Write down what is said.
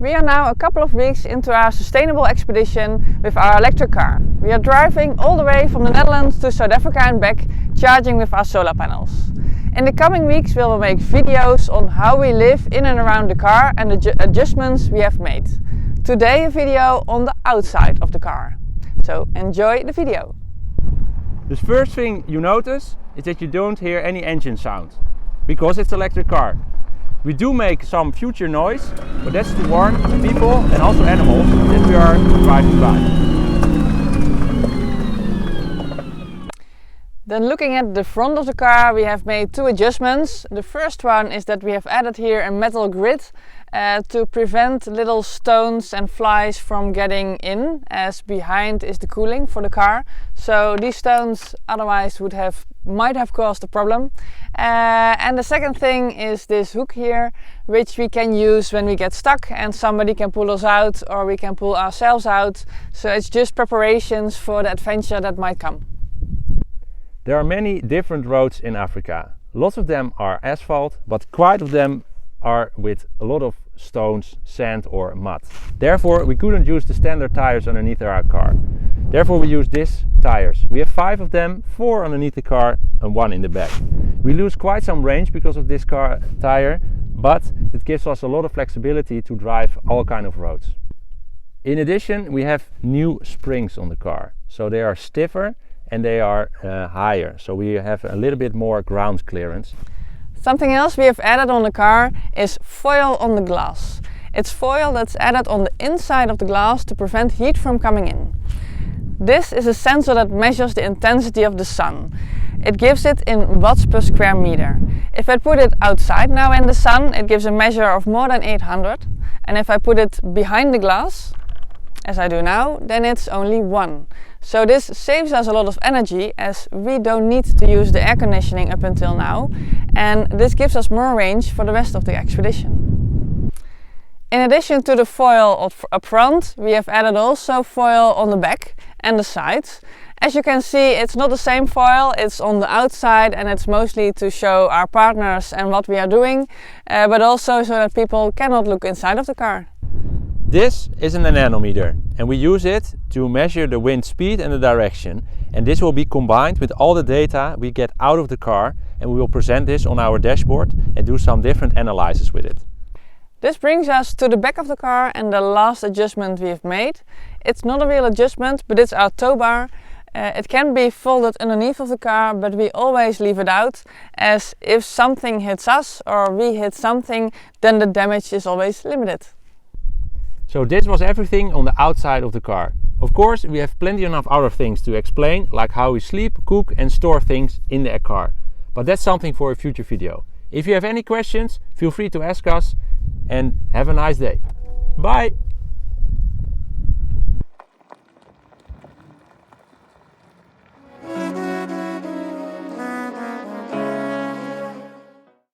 We are now a couple of weeks into our sustainable expedition with our electric car. We are driving all the way from the Netherlands to South Africa and back, charging with our solar panels. In the coming weeks we will make videos on how we live in and around the car and the adjustments we have made. Today a video on the outside of the car. So enjoy the video. The first thing you notice is that you don't hear any engine sound, because it's an electric car. We do make some future noise, but that's to warn people and also animals that we are driving by. Then looking at the front of the car, we have made two adjustments. The first one is that we have added here a metal grid to prevent little stones and flies from getting in, as behind is the cooling for the car. So these stones otherwise might have caused a problem. And the second thing is this hook here, which we can use when we get stuck and somebody can pull us out or we can pull ourselves out. So it's just preparations for the adventure that might come. There are many different roads in Africa. Lots of them are asphalt, but quite of them are with a lot of stones, sand or mud. Therefore we couldn't use the standard tires underneath our car. Therefore we use these tires. We have 5 of them, 4 underneath the car and 1 in the back. We lose quite some range because of this car tire, but it gives us a lot of flexibility to drive all kind of roads. In addition, we have new springs on the car, so they are stiffer and they are higher, so we have a little bit more ground clearance. Something else we have added on the car is foil on the glass. It's foil that's added on the inside of the glass to prevent heat from coming in. This is a sensor that measures the intensity of the sun. It gives it in watts per square meter. If I put it outside now in the sun, it gives a measure of more than 800. And if I put it behind the glass, as I do now, then it's only 1. So this saves us a lot of energy, as we don't need to use the air conditioning up until now, and this gives us more range for the rest of the expedition. In addition to the foil up front, we have added also foil on the back and the sides. As you can see, it's not the same foil, it's on the outside and it's mostly to show our partners and what we are doing, but also so that people cannot look inside of the car. This is an anemometer and we use it to measure the wind speed and the direction, and this will be combined with all the data we get out of the car, and we will present this on our dashboard and do some different analysis with it. This brings us to the back of the car and the last adjustment we have made. It's not a real adjustment, but it's our tow bar. It can be folded underneath of the car, but we always leave it out, as if something hits us or we hit something, then the damage is always limited. So this was everything on the outside of the car. Of course, we have plenty enough other things to explain, like how we sleep, cook and store things in the car. But that's something for a future video. If you have any questions, feel free to ask us, and have a nice day. Bye!